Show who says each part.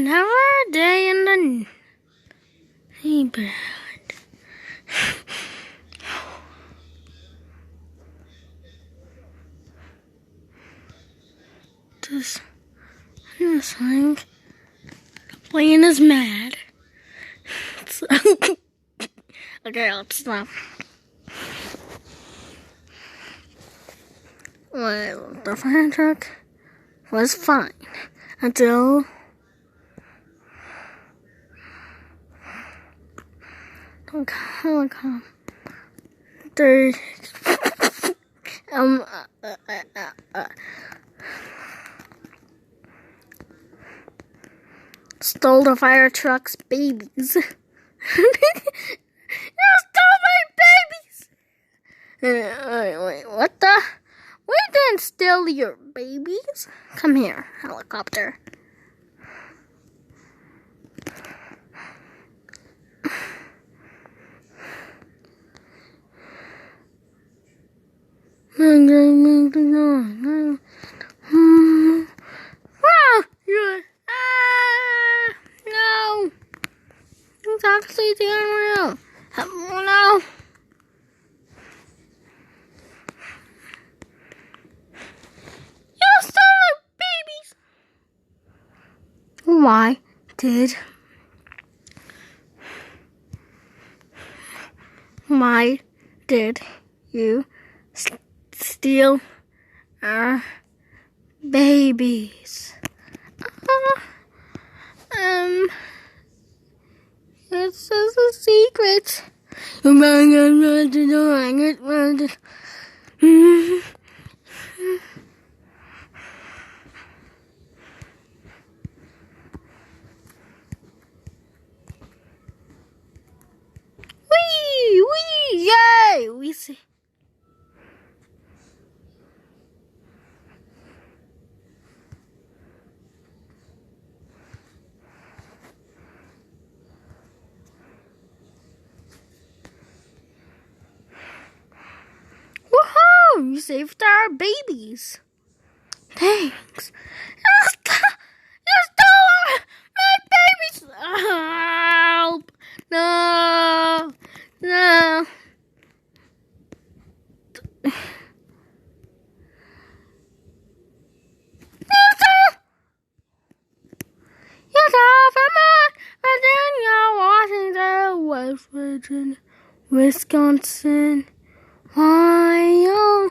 Speaker 1: Another day in the neighborhood. This thing playing is mad. Okay, let's stop. Well, the fire truck was fine until the helicopter stole the fire truck's babies. You stole my babies! Wait, what the? We didn't steal your babies. Come here, helicopter. No. It's actually the unreal. No. You stole my babies. Why did you steal our babies? It's just a secret. Yay! We see. Woohoo! You saved our babies. Thanks. You stole my babies. Help! No. Virginia, Washington, West Virginia, Wisconsin, Wyoming.